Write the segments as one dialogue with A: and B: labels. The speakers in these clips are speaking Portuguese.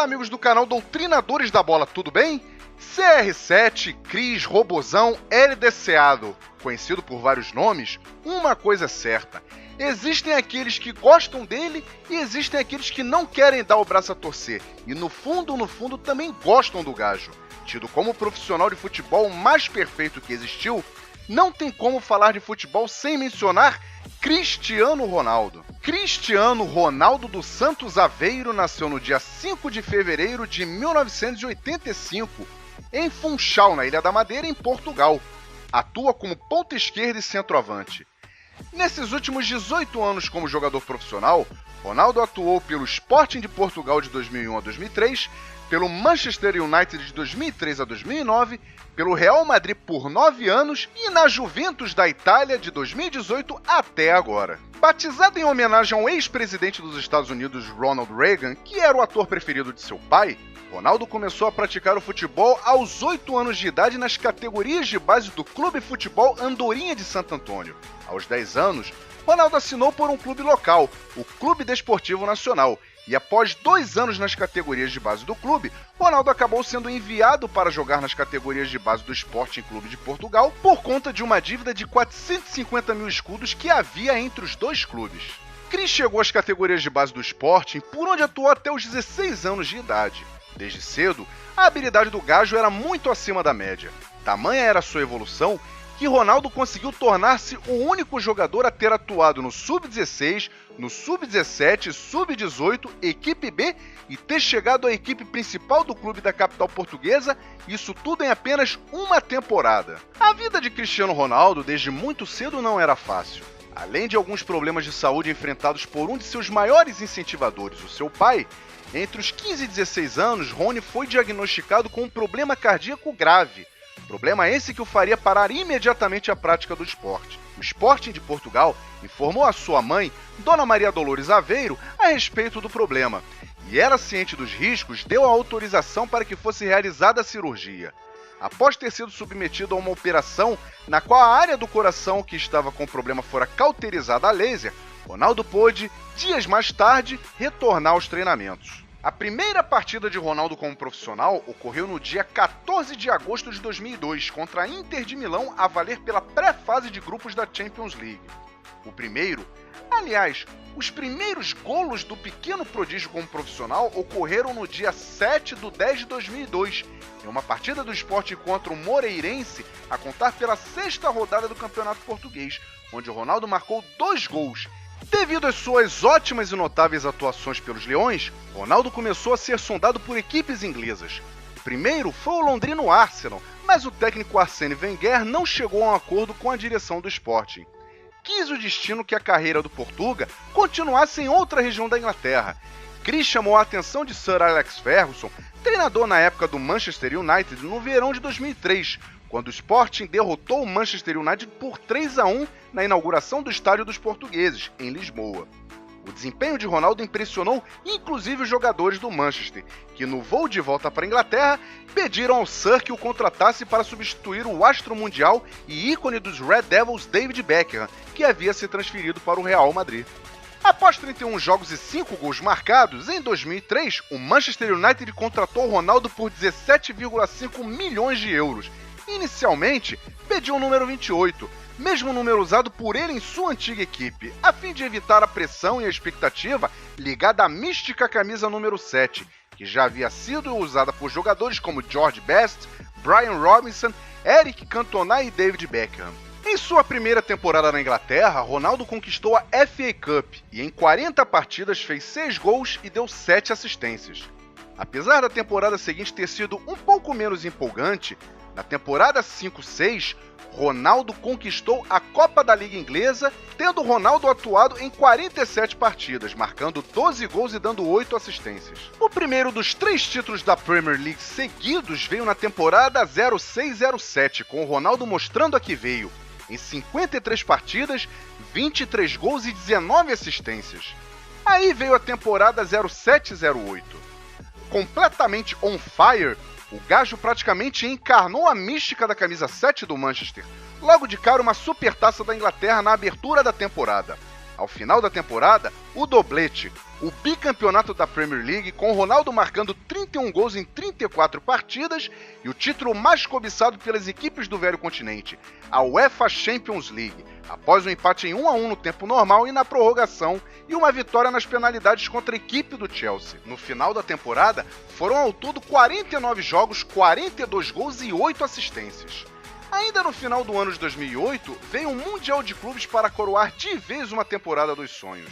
A: amigos do canal Doutrinadores da Bola, tudo bem? CR7, Cris, Robozão, LDCado, conhecido por vários nomes, uma coisa é certa: existem aqueles que gostam dele e existem aqueles que não querem dar o braço a torcer, e no fundo também gostam do gajo. Tido como o profissional de futebol mais perfeito que existiu, não tem como falar de futebol sem mencionar Cristiano Ronaldo. Cristiano Ronaldo dos Santos Aveiro nasceu no dia 5 de fevereiro de 1985, em Funchal, na Ilha da Madeira, em Portugal. Atua como ponta esquerda e centroavante. Nesses últimos 18 anos como jogador profissional, Ronaldo atuou pelo Sporting de Portugal de 2001 a 2003, pelo Manchester United de 2003 a 2009, pelo Real Madrid por 9 anos e na Juventus da Itália de 2018 até agora. Batizado em homenagem ao ex-presidente dos Estados Unidos, Ronald Reagan, que era o ator preferido de seu pai, Ronaldo começou a praticar o futebol aos 8 anos de idade nas categorias de base do Clube Futebol Andorinha de Santo Antônio. Aos 10 anos, Ronaldo assinou por um clube local, o Clube Desportivo Nacional, e após 2 anos nas categorias de base do clube, Ronaldo acabou sendo enviado para jogar nas categorias de base do Sporting Clube de Portugal por conta de uma dívida de 450 mil escudos que havia entre os dois clubes. Cris chegou às categorias de base do Sporting, por onde atuou até os 16 anos de idade. Desde cedo, a habilidade do gajo era muito acima da média. Tamanha era sua evolução que Ronaldo conseguiu tornar-se o único jogador a ter atuado no Sub-16, no Sub-17, Sub-18, equipe B e ter chegado à equipe principal do clube da capital portuguesa, isso tudo em apenas uma temporada. A vida de Cristiano Ronaldo desde muito cedo não era fácil. Além de alguns problemas de saúde enfrentados por um de seus maiores incentivadores, o seu pai, entre os 15 e 16 anos, Rony foi diagnosticado com um problema cardíaco grave. Problema esse que o faria parar imediatamente a prática do esporte. O Sporting de Portugal informou a sua mãe, Dona Maria Dolores Aveiro, a respeito do problema, e ela, ciente dos riscos, deu a autorização para que fosse realizada a cirurgia. Após ter sido submetido a uma operação na qual a área do coração que estava com o problema fora cauterizada a laser, Ronaldo pôde, dias mais tarde, retornar aos treinamentos. A primeira partida de Ronaldo como profissional ocorreu no dia 14 de agosto de 2002 contra a Inter de Milão a valer pela pré-fase de grupos da Champions League. Os primeiros golos do pequeno prodígio como profissional ocorreram no dia 7 de 10 de 2002, em uma partida do Sporting contra o Moreirense, a contar pela 6ª rodada do Campeonato Português, onde o Ronaldo marcou 2 gols. Devido às suas ótimas e notáveis atuações pelos Leões, Ronaldo começou a ser sondado por equipes inglesas. O primeiro foi o londrino Arsenal, mas o técnico Arsène Wenger não chegou a um acordo com a direção do Sporting. Quis o destino que a carreira do Portuga continuasse em outra região da Inglaterra. Cris chamou a atenção de Sir Alex Ferguson, treinador na época do Manchester United, no verão de 2003, quando o Sporting derrotou o Manchester United por 3-1 na inauguração do Estádio dos Portugueses, em Lisboa. O desempenho de Ronaldo impressionou inclusive os jogadores do Manchester, que no voo de volta para a Inglaterra pediram ao Sir que o contratasse para substituir o astro mundial e ícone dos Red Devils David Beckham, que havia se transferido para o Real Madrid. Após 31 jogos e 5 gols marcados, em 2003, o Manchester United contratou Ronaldo por 17,5 milhões de euros. Inicialmente, pediu o número 28, mesmo número usado por ele em sua antiga equipe, a fim de evitar a pressão e a expectativa ligada à mística camisa número 7, que já havia sido usada por jogadores como George Best, Brian Robinson, Eric Cantona e David Beckham. Em sua primeira temporada na Inglaterra, Ronaldo conquistou a FA Cup e em 40 partidas fez 6 gols e deu 7 assistências. Apesar da temporada seguinte ter sido um pouco menos empolgante, na temporada 5-6, Ronaldo conquistou a Copa da Liga Inglesa, tendo Ronaldo atuado em 47 partidas, marcando 12 gols e dando 8 assistências. O primeiro dos 3 títulos da Premier League seguidos veio na temporada 06-07, com Ronaldo mostrando a que veio. Em 53 partidas, 23 gols e 19 assistências. Aí veio a temporada 07-08. Completamente on fire, o gajo praticamente encarnou a mística da camisa 7 do Manchester. Logo de cara, uma supertaça da Inglaterra na abertura da temporada. Ao final da temporada, o doblete, o bicampeonato da Premier League, com Ronaldo marcando 31 gols em 34 partidas e o título mais cobiçado pelas equipes do velho continente, a UEFA Champions League, após um empate em 1-1 no tempo normal e na prorrogação e uma vitória nas penalidades contra a equipe do Chelsea. No final da temporada, foram ao todo 49 jogos, 42 gols e 8 assistências. Ainda no final do ano de 2008, veio um Mundial de Clubes para coroar de vez uma temporada dos sonhos.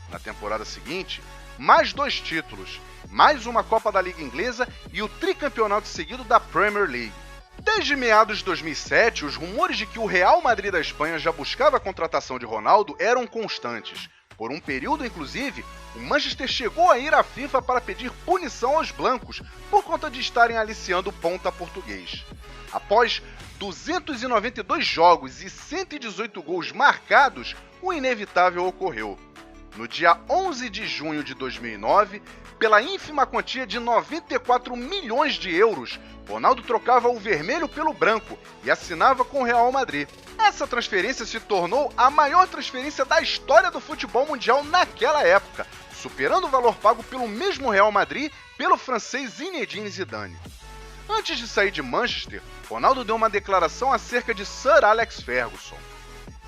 A: Na temporada seguinte, mais 2 títulos, mais uma Copa da Liga Inglesa e o tricampeonato seguido da Premier League. Desde meados de 2007, os rumores de que o Real Madrid da Espanha já buscava a contratação de Ronaldo eram constantes. Por um período, inclusive, o Manchester chegou a ir à FIFA para pedir punição aos blancos por conta de estarem aliciando o ponta português. Após 292 jogos e 118 gols marcados, o inevitável ocorreu. No dia 11 de junho de 2009, pela ínfima quantia de 94 milhões de euros, Ronaldo trocava o vermelho pelo branco e assinava com o Real Madrid. Essa transferência se tornou a maior transferência da história do futebol mundial naquela época, superando o valor pago pelo mesmo Real Madrid pelo francês Zinedine Zidane. Antes de sair de Manchester, Ronaldo deu uma declaração acerca de Sir Alex Ferguson.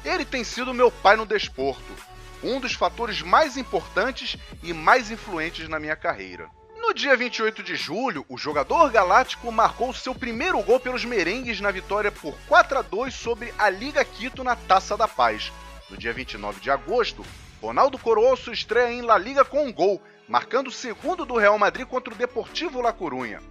A: Ele tem sido meu pai no desporto, um dos fatores mais importantes e mais influentes na minha carreira. No dia 28 de julho, o jogador galáctico marcou seu primeiro gol pelos merengues na vitória por 4-2 sobre a Liga Quito na Taça da Paz. No dia 29 de agosto, Ronaldo coroou sua estreia em La Liga com um gol, marcando o segundo do Real Madrid contra o Deportivo La Coruña.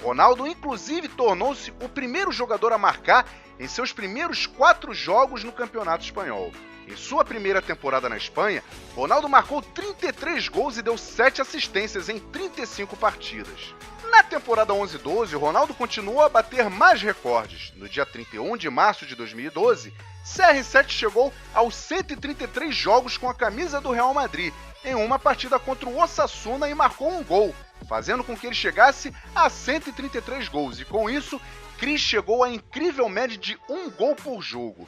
A: Ronaldo, inclusive, tornou-se o primeiro jogador a marcar em seus primeiros 4 jogos no Campeonato Espanhol. Em sua primeira temporada na Espanha, Ronaldo marcou 33 gols e deu 7 assistências em 35 partidas. Na temporada 11-12, Ronaldo continuou a bater mais recordes. No dia 31 de março de 2012, CR7 chegou aos 133 jogos com a camisa do Real Madrid, em uma partida contra o Osasuna e marcou um gol, fazendo com que ele chegasse a 133 gols, e com isso, Cris chegou à incrível média de 1 gol por jogo.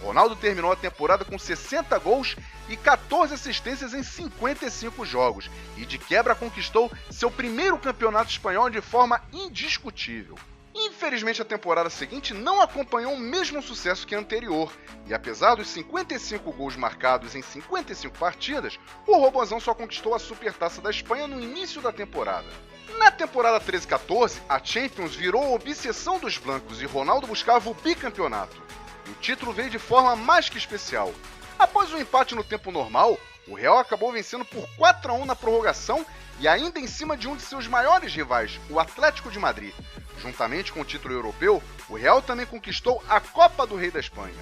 A: Ronaldo terminou a temporada com 60 gols e 14 assistências em 55 jogos, e de quebra conquistou seu primeiro campeonato espanhol de forma indiscutível. Infelizmente, a temporada seguinte não acompanhou o mesmo sucesso que a anterior, e apesar dos 55 gols marcados em 55 partidas, o Robozão só conquistou a Supertaça da Espanha no início da temporada. Na temporada 13-14, a Champions virou a obsessão dos blancos e Ronaldo buscava o bicampeonato. E o título veio de forma mais que especial. Após um empate no tempo normal, o Real acabou vencendo por 4-1 na prorrogação e ainda em cima de um de seus maiores rivais, o Atlético de Madrid. Juntamente com o título europeu, o Real também conquistou a Copa do Rei da Espanha.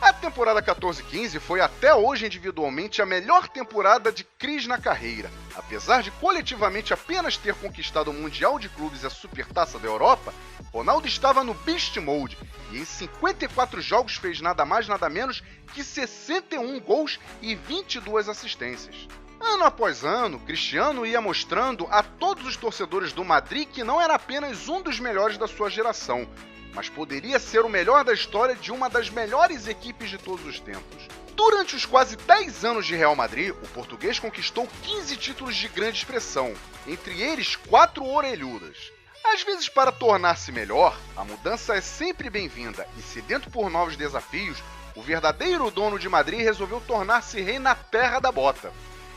A: A temporada 14-15 foi até hoje individualmente a melhor temporada de Cris na carreira. Apesar de coletivamente apenas ter conquistado o Mundial de Clubes e a Supertaça da Europa, Ronaldo estava no Beast Mode e em 54 jogos fez nada mais nada menos que 61 gols e 22 assistências. Ano após ano, Cristiano ia mostrando a todos os torcedores do Madrid que não era apenas um dos melhores da sua geração, mas poderia ser o melhor da história de uma das melhores equipes de todos os tempos. Durante os quase 10 anos de Real Madrid, o português conquistou 15 títulos de grande expressão, entre eles 4 orelhudas. Às vezes, para tornar-se melhor, a mudança é sempre bem-vinda e, sedento por novos desafios, o verdadeiro dono de Madrid resolveu tornar-se rei na terra da bota.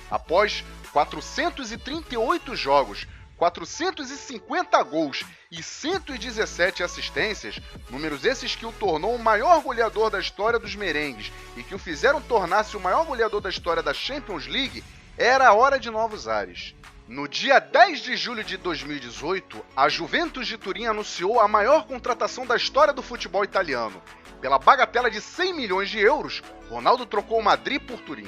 A: Após 438 jogos, 450 gols e 117 assistências, números esses que o tornou o maior goleador da história dos merengues e que o fizeram tornar-se o maior goleador da história da Champions League, era a hora de novos ares. No dia 10 de julho de 2018, a Juventus de Turim anunciou a maior contratação da história do futebol italiano. Pela bagatela de 100 milhões de euros, Ronaldo trocou o Madrid por Turim.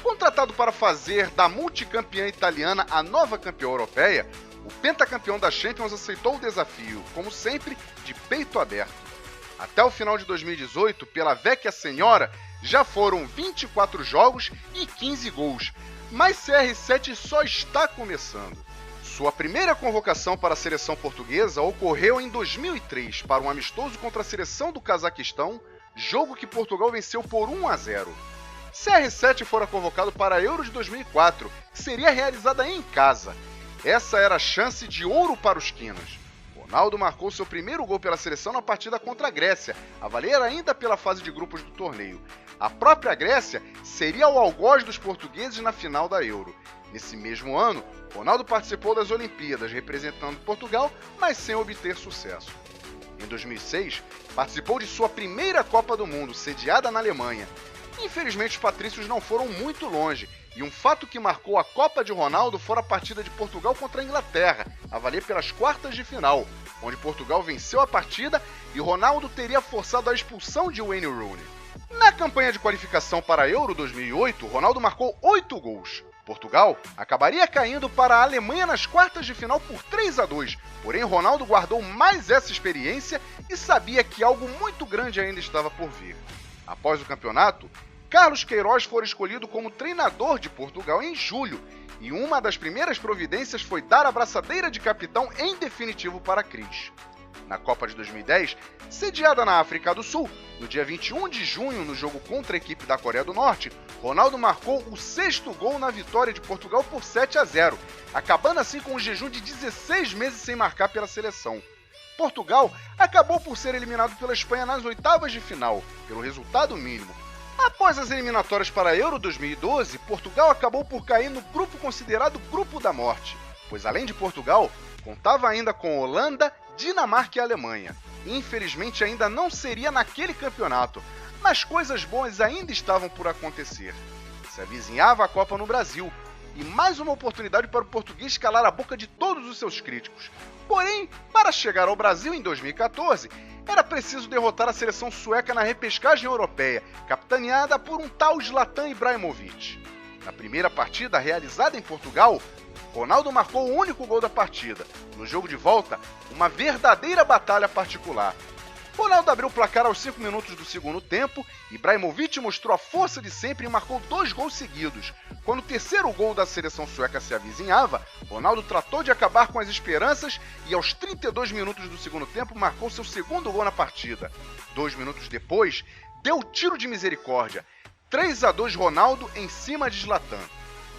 A: Contratado para fazer da multicampeã italiana a nova campeã europeia, o pentacampeão da Champions aceitou o desafio, como sempre, de peito aberto. Até o final de 2018, pela Vecchia Senhora, já foram 24 jogos e 15 gols, mas CR7 só está começando. Sua primeira convocação para a seleção portuguesa ocorreu em 2003 para um amistoso contra a seleção do Cazaquistão, jogo que Portugal venceu por 1-0. CR7 fora convocado para a Euro de 2004, que seria realizada em casa. Essa era a chance de ouro para os quinos. Ronaldo marcou seu primeiro gol pela seleção na partida contra a Grécia, a valer ainda pela fase de grupos do torneio. A própria Grécia seria o algoz dos portugueses na final da Euro. Nesse mesmo ano, Ronaldo participou das Olimpíadas, representando Portugal, mas sem obter sucesso. Em 2006, participou de sua primeira Copa do Mundo, sediada na Alemanha. Infelizmente, os patrícios não foram muito longe, e um fato que marcou a Copa de Ronaldo foi a partida de Portugal contra a Inglaterra, a valer pelas quartas de final, onde Portugal venceu a partida e Ronaldo teria forçado a expulsão de Wayne Rooney. Na campanha de qualificação para a Euro 2008, Ronaldo marcou 8 gols. Portugal acabaria caindo para a Alemanha nas quartas de final por 3-2, porém Ronaldo guardou mais essa experiência e sabia que algo muito grande ainda estava por vir. Após o campeonato, Carlos Queiroz foi escolhido como treinador de Portugal em julho, e uma das primeiras providências foi dar a braçadeira de capitão em definitivo para Cris. Na Copa de 2010, sediada na África do Sul, no dia 21 de junho, no jogo contra a equipe da Coreia do Norte, Ronaldo marcou o 6º gol na vitória de Portugal por 7-0, acabando assim com um jejum de 16 meses sem marcar pela seleção. Portugal acabou por ser eliminado pela Espanha nas oitavas de final, pelo resultado mínimo. Após as eliminatórias para a Euro 2012, Portugal acabou por cair no grupo considerado Grupo da Morte, pois além de Portugal, contava ainda com Holanda, Dinamarca e Alemanha. Infelizmente ainda não seria naquele campeonato, mas coisas boas ainda estavam por acontecer. Se avizinhava a Copa no Brasil, e mais uma oportunidade para o português calar a boca de todos os seus críticos. Porém, para chegar ao Brasil em 2014, era preciso derrotar a seleção sueca na repescagem europeia, capitaneada por um tal Zlatan Ibrahimovic. Na primeira partida, realizada em Portugal, Ronaldo marcou o único gol da partida. No jogo de volta, uma verdadeira batalha particular. Ronaldo abriu o placar aos 5 minutos do segundo tempo, Ibrahimovic mostrou a força de sempre e marcou 2 gols seguidos. Quando o terceiro gol da seleção sueca se avizinhava, Ronaldo tratou de acabar com as esperanças e aos 32 minutos do segundo tempo marcou seu segundo gol na partida. 2 minutos depois, deu o tiro de misericórdia. 3-2 Ronaldo em cima de Zlatan.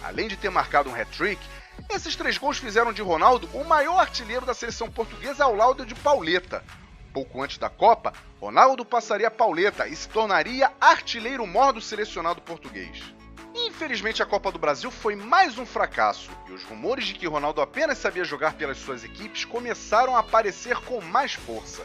A: Além de ter marcado um hat-trick, esses 3 gols fizeram de Ronaldo o maior artilheiro da seleção portuguesa ao lado de Pauleta. Pouco antes da Copa, Ronaldo passaria a Pauleta e se tornaria artilheiro-mor do selecionado português. Infelizmente, a Copa do Brasil foi mais um fracasso, e os rumores de que Ronaldo apenas sabia jogar pelas suas equipes começaram a aparecer com mais força.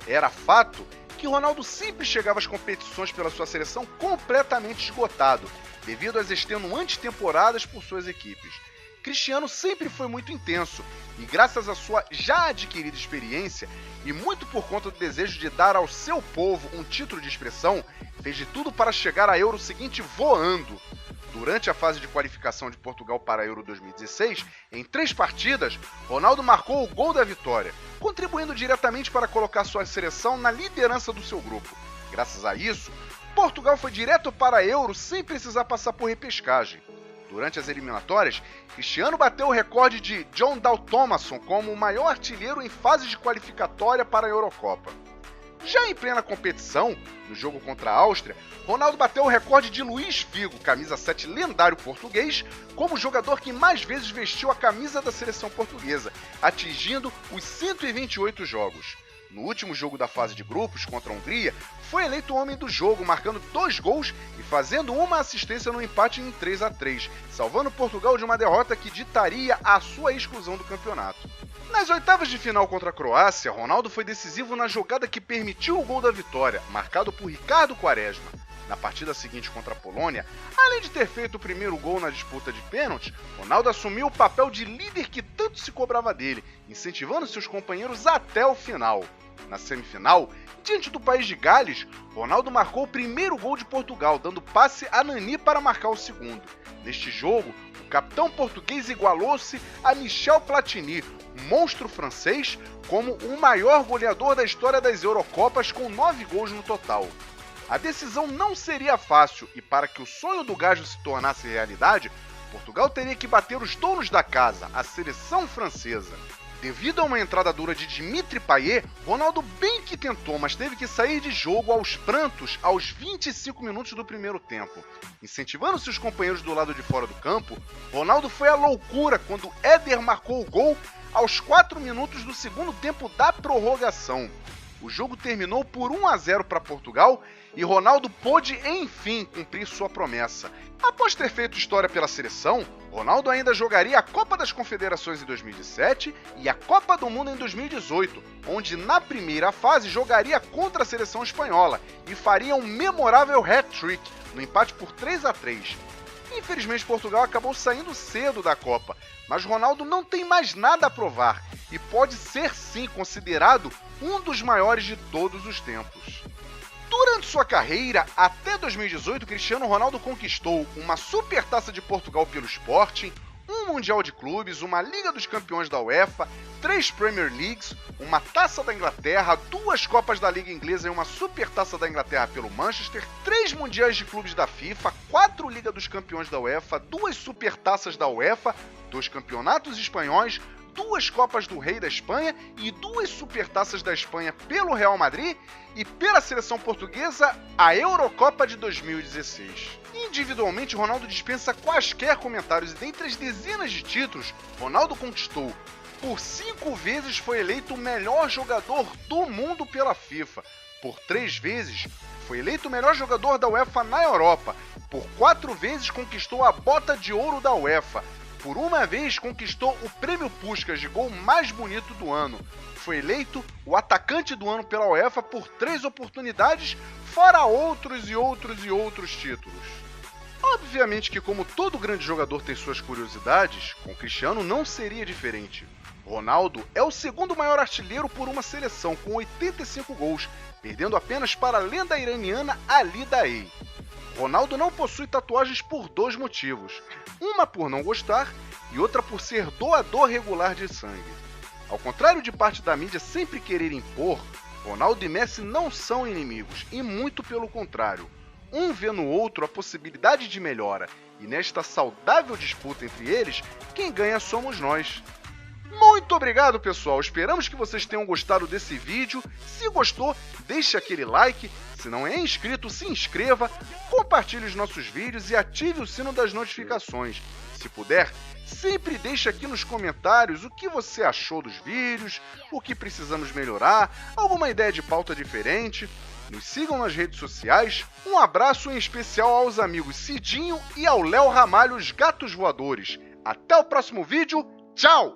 A: Era fato que Ronaldo sempre chegava às competições pela sua seleção completamente esgotado, devido às extenuantes temporadas por suas equipes. Cristiano sempre foi muito intenso, e graças à sua já adquirida experiência, e muito por conta do desejo de dar ao seu povo um título de expressão, fez de tudo para chegar à Euro seguinte voando. Durante a fase de qualificação de Portugal para a Euro 2016, em 3 partidas, Ronaldo marcou o gol da vitória, contribuindo diretamente para colocar sua seleção na liderança do seu grupo. Graças a isso, Portugal foi direto para a Euro sem precisar passar por repescagem. Durante as eliminatórias, Cristiano bateu o recorde de John Dal Thomason como o maior artilheiro em fase de qualificatória para a Eurocopa. Já em plena competição, no jogo contra a Áustria, Ronaldo bateu o recorde de Luís Figo, camisa 7 lendário português, como o jogador que mais vezes vestiu a camisa da seleção portuguesa, atingindo os 128 jogos. No último jogo da fase de grupos, contra a Hungria, foi eleito o homem do jogo, marcando 2 gols e fazendo uma assistência no empate em 3-3, salvando Portugal de uma derrota que ditaria a sua exclusão do campeonato. Nas oitavas de final contra a Croácia, Ronaldo foi decisivo na jogada que permitiu o gol da vitória, marcado por Ricardo Quaresma. Na partida seguinte contra a Polônia, além de ter feito o primeiro gol na disputa de pênaltis, Ronaldo assumiu o papel de líder que tanto se cobrava dele, incentivando seus companheiros até o final. Na semifinal, diante do país de Gales, Ronaldo marcou o primeiro gol de Portugal, dando passe a Nani para marcar o segundo. Neste jogo, o capitão português igualou-se a Michel Platini, monstro francês, como o maior goleador da história das Eurocopas, com 9 gols no total. A decisão não seria fácil, e para que o sonho do gajo se tornasse realidade, Portugal teria que bater os donos da casa, a seleção francesa. Devido a uma entrada dura de Dimitri Payet, Ronaldo bem que tentou, mas teve que sair de jogo aos prantos aos 25 minutos do primeiro tempo. Incentivando seus companheiros do lado de fora do campo, Ronaldo foi à loucura quando Éder marcou o gol aos 4 minutos do segundo tempo da prorrogação. O jogo terminou por 1-0 para Portugal e Ronaldo pôde, enfim, cumprir sua promessa. Após ter feito história pela seleção, Ronaldo ainda jogaria a Copa das Confederações em 2017 e a Copa do Mundo em 2018, onde na primeira fase jogaria contra a seleção espanhola e faria um memorável hat-trick no empate por 3-3. Infelizmente, Portugal acabou saindo cedo da Copa, mas Ronaldo não tem mais nada a provar e pode ser sim considerado um dos maiores de todos os tempos. Durante sua carreira, até 2018, Cristiano Ronaldo conquistou uma Supertaça de Portugal pelo Sporting, um Mundial de Clubes, uma Liga dos Campeões da UEFA, 3 Premier Leagues, uma Taça da Inglaterra, 2 Copas da Liga Inglesa e uma Supertaça da Inglaterra pelo Manchester, 3 Mundiais de Clubes da FIFA, 4 Liga dos Campeões da UEFA, 2 Supertaças da UEFA, 2 Campeonatos Espanhóis, 2 Copas do Rei da Espanha e 2 Supertaças da Espanha pelo Real Madrid e pela seleção portuguesa a Eurocopa de 2016. Individualmente, Ronaldo dispensa quaisquer comentários e dentre as dezenas de títulos, Ronaldo conquistou. Por 5 vezes foi eleito o melhor jogador do mundo pela FIFA. Por 3 vezes foi eleito o melhor jogador da UEFA na Europa. Por 4 vezes conquistou a Bota de Ouro da UEFA. Por uma vez conquistou o Prêmio Puskás de gol mais bonito do ano. Foi eleito o atacante do ano pela UEFA por 3 oportunidades, fora outros e outros títulos. Obviamente que, como todo grande jogador tem suas curiosidades, com Cristiano não seria diferente. Ronaldo é o segundo maior artilheiro por uma seleção, com 85 gols, perdendo apenas para a lenda iraniana Ali Daei. Ronaldo não possui tatuagens por 2 motivos, uma por não gostar e outra por ser doador regular de sangue. Ao contrário de parte da mídia sempre querer impor, Ronaldo e Messi não são inimigos, e muito pelo contrário. Um vê no outro a possibilidade de melhora, e nesta saudável disputa entre eles, quem ganha somos nós. Muito obrigado, pessoal! Esperamos que vocês tenham gostado desse vídeo. Se gostou, deixe aquele like. Se não é inscrito, se inscreva, compartilhe os nossos vídeos e ative o sino das notificações. Se puder, sempre deixe aqui nos comentários o que você achou dos vídeos, o que precisamos melhorar, alguma ideia de pauta diferente. Nos sigam nas redes sociais. Um abraço em especial aos amigos Cidinho e ao Léo Ramalho, os Gatos Voadores. Até o próximo vídeo. Tchau!